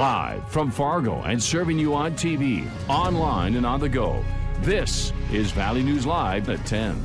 Live from Fargo and serving you on TV, online, and on the go. This is Valley News Live at 10.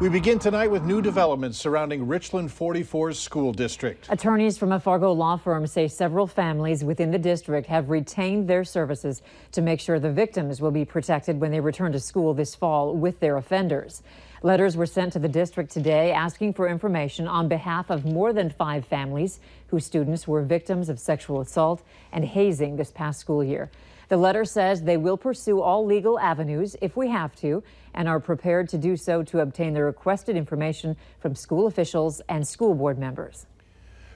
We begin tonight with new developments surrounding Richland 44's school district. Attorneys from a Fargo law firm say several families within the district have retained their services to make sure the victims will be protected when they return to school this fall with their offenders. Letters were sent to the district today asking for information on behalf of more than 5 families whose students were victims of sexual assault and hazing this past school year. The letter says they will pursue all legal avenues if we have to and are prepared to do so to obtain the requested information from school officials and school board members.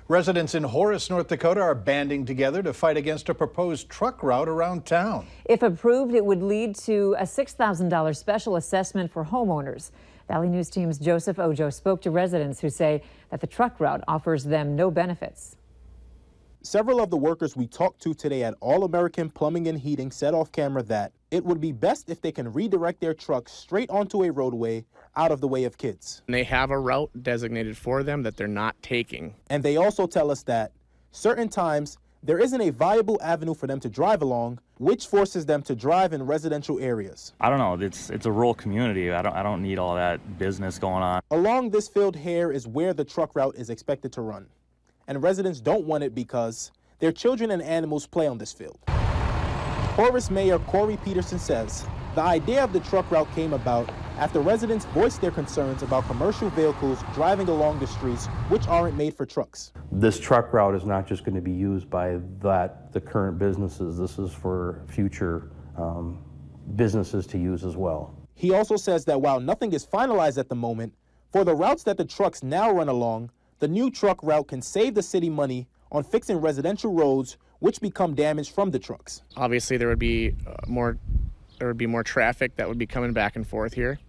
Residents in Horace, North Dakota are banding together to fight against a proposed truck route around town. If approved, it would lead to a $6,000 special assessment for homeowners. Valley News Team's Joseph Ojo spoke to residents who say that the truck route offers them no benefits. Several of the workers we talked to today at All American Plumbing and Heating said off camera that it would be best if they can redirect their trucks straight onto a roadway out of the way of kids. They have a route designated for them that they're not taking. And they also tell us that certain times there isn't a viable avenue for them to drive along, which forces them to drive in residential areas. I don't know, it's a rural community. I don't need all that business going on. Along this field here is where the truck route is expected to run. And residents don't want it because their children and animals play on this field. Horace Mayor Corey Peterson says the idea of the truck route came about after residents voiced their concerns about commercial vehicles driving along the streets which aren't made for trucks. This truck route is not just going to be used by the current businesses. This is for future businesses to use as well. He also says that while nothing is finalized at the moment, for the routes that the trucks now run along, the new truck route can save the city money on fixing residential roads which become damaged from the trucks. Obviously, there would be more traffic that would be coming back and forth here.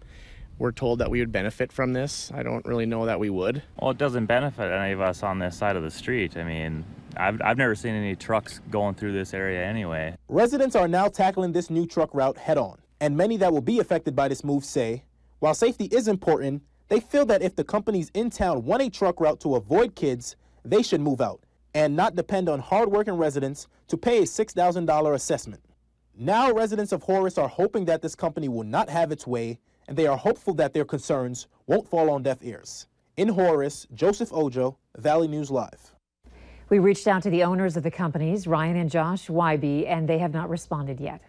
We're told that we would benefit from this. I don't really know that we would. Well, it doesn't benefit any of us on this side of the street. I mean, I've never seen any trucks going through this area anyway. Residents are now tackling this new truck route head on, and many that will be affected by this move say, while safety is important, they feel that if the companies in town want a truck route to avoid kids, they should move out and not depend on hardworking residents to pay a $6,000 assessment. Now residents of Horace are hoping that this company will not have its way, and they are hopeful that their concerns won't fall on deaf ears. In Horace, Joseph Ojo, Valley News Live. We reached out to the owners of the companies, Ryan and Josh Wybe, and they have not responded yet.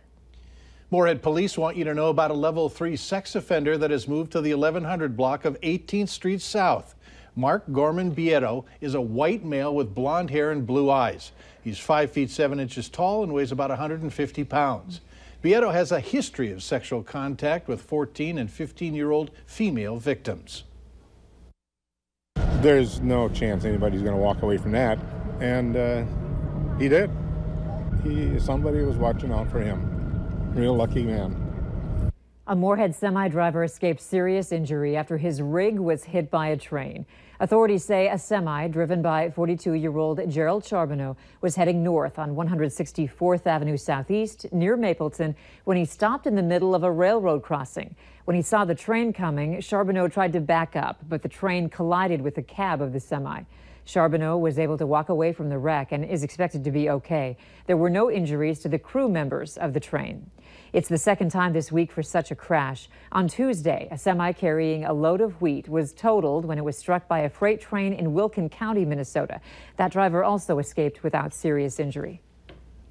Moorhead police want you to know about a level 3 sex offender that has moved to the 1100 block of 18th Street South. Mark Gorman Bieto is a white male with blonde hair and blue eyes. He's 5 feet 7 inches tall and weighs about 150 pounds. Bieto has a history of sexual contact with 14 and 15-year-old female victims. There's no chance anybody's going to walk away from that, and he did. Somebody was watching out for him. Real lucky man. A Moorhead semi-driver escaped serious injury after his rig was hit by a train. Authorities say a semi driven by 42-year-old Gerald Charbonneau was heading north on 164th Avenue Southeast near Mapleton when he stopped in the middle of a railroad crossing. When he saw the train coming, Charbonneau tried to back up, but the train collided with the cab of the semi. Charbonneau was able to walk away from the wreck and is expected to be okay. There were no injuries to the crew members of the train. It's the second time this week for such a crash. On Tuesday, a semi carrying a load of wheat was totaled when it was struck by a freight train in Wilkin County, Minnesota. That driver also escaped without serious injury.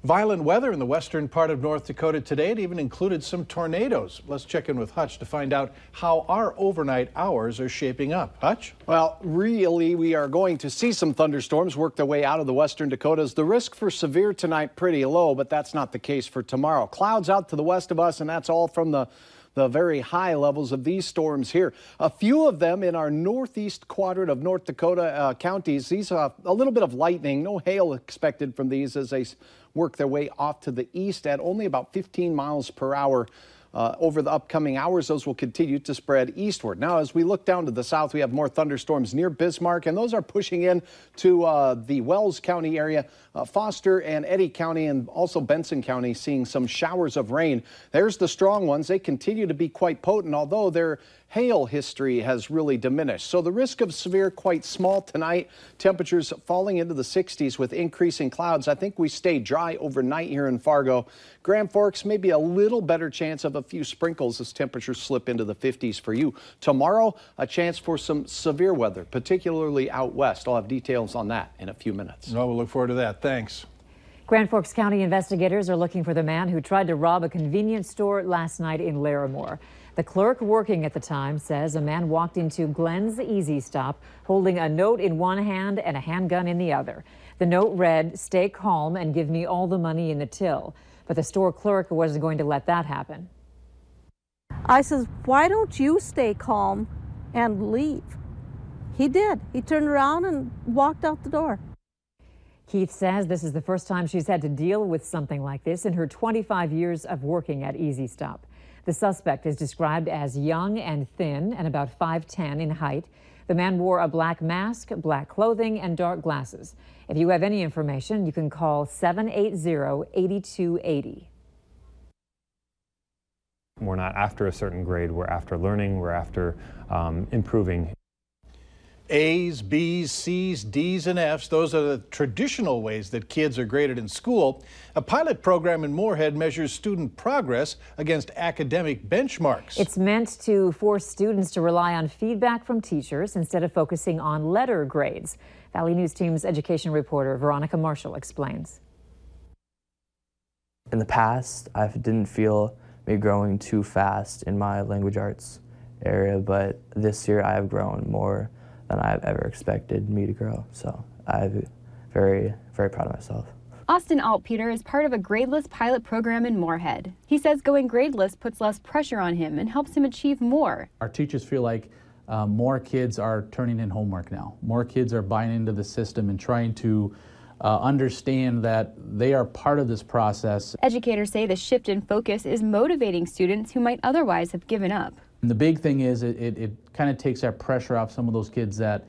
Violent weather in the western part of North Dakota today. It even included some tornadoes. Let's check in with Hutch to find out how our overnight hours are shaping up. Hutch? Well, really, we are going to see some thunderstorms work their way out of the western Dakotas. The risk for severe tonight pretty low, but that's not the case for tomorrow. Clouds out to the west of us, and that's all from the very high levels of these storms here. A few of them in our northeast quadrant of North Dakota counties. These are a little bit of lightning, no hail expected from these as they work their way off to the east at only about 15 miles per hour. Over the upcoming hours, those will continue to spread eastward. Now, as we look down to the south, we have more thunderstorms near Bismarck, and those are pushing in to the Wells County area, Foster and Eddy County, and also Benson County, seeing some showers of rain. There's the strong ones. They continue to be quite potent, although they're hail history has really diminished. So the risk of severe quite small tonight. Temperatures falling into the 60s with increasing clouds. I think we stay dry overnight here in Fargo. Grand Forks, maybe a little better chance of a few sprinkles as temperatures slip into the 50s for you. Tomorrow, a chance for some severe weather, particularly out west. I'll have details on that in a few minutes. Oh, we'll look forward to that. Thanks. Grand Forks County investigators are looking for the man who tried to rob a convenience store last night in Larimore. The clerk working at the time says a man walked into Glenn's Easy Stop holding a note in one hand and a handgun in the other. The note read, "Stay calm and give me all the money in the till." But the store clerk wasn't going to let that happen. I says, "Why don't you stay calm and leave?" He did. He turned around and walked out the door. Keith says this is the first time she's had to deal with something like this in her 25 years of working at Easy Stop. The suspect is described as young and thin and about 5'10" in height. The man wore a black mask, black clothing, and dark glasses. If you have any information, you can call 780-8280. We're not after a certain grade, we're after learning, we're after improving. A's, B's, C's, D's, and F's, those are the traditional ways that kids are graded in school. A pilot program in Moorhead measures student progress against academic benchmarks. It's meant to force students to rely on feedback from teachers instead of focusing on letter grades. Valley News Team's education reporter Veronica Marshall explains. In the past, I didn't feel me growing too fast in my language arts area, but this year I have grown more than I've ever expected me to grow. So I'm very, very proud of myself. Austin Altpeter is part of a Gradeless pilot program in Moorhead. He says going Gradeless puts less pressure on him and helps him achieve more. Our teachers feel like more kids are turning in homework now. More kids are buying into the system and trying to understand that they are part of this process. Educators say the shift in focus is motivating students who might otherwise have given up. And the big thing is it kind of takes that pressure off some of those kids that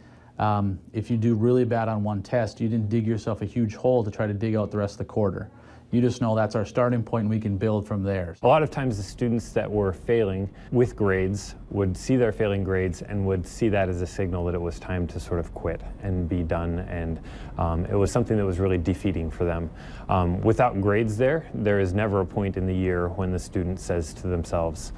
if you do really bad on one test, you didn't dig yourself a huge hole to try to dig out the rest of the quarter. You just know that's our starting point and we can build from there. A lot of times the students that were failing with grades would see their failing grades and would see that as a signal that it was time to sort of quit and be done, and it was something that was really defeating for them. Without grades there is never a point in the year when the student says to themselves,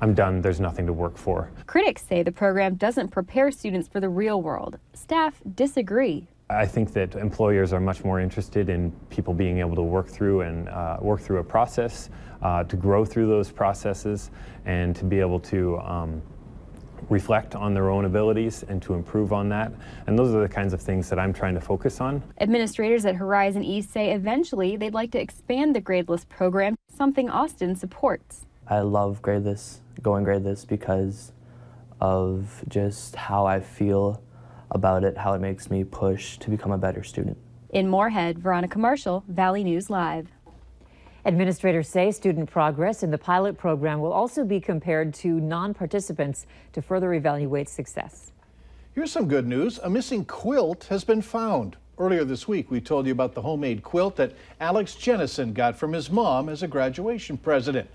"I'm done, there's nothing to work for." Critics say the program doesn't prepare students for the real world. Staff disagree. I think that employers are much more interested in people being able to work through a process, to grow through those processes, and to be able to reflect on their own abilities and to improve on that. And those are the kinds of things that I'm trying to focus on. Administrators at Horizon East say eventually they'd like to expand the Gradeless program, something Austin supports. I love Gradeless, going Gradeless, because of just how I feel about it, how it makes me push to become a better student. In Moorhead, Veronica Marshall, Valley News Live. Administrators say student progress in the pilot program will also be compared to non-participants to further evaluate success. Here's some good news. A missing quilt has been found. Earlier this week, we told you about the homemade quilt that Alex Jennison got from his mom as a graduation present.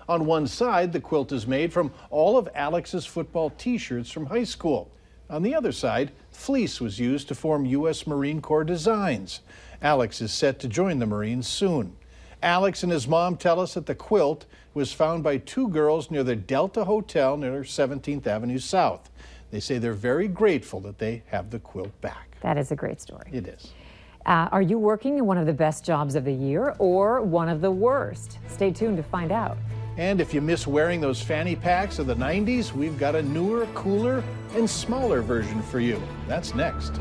On one side, the quilt is made from all of Alex's football t-shirts from high school. On the other side, fleece was used to form U.S. Marine Corps designs. Alex is set to join the Marines soon. Alex and his mom tell us that the quilt was found by two girls near the Delta Hotel near 17th Avenue South. They say they're very grateful that they have the quilt back. That is a great story. It is. Are you working in one of the best jobs of the year or one of the worst? Stay tuned to find out. And if you miss wearing those fanny packs of the 90s, we've got a newer, cooler, and smaller version for you. That's next.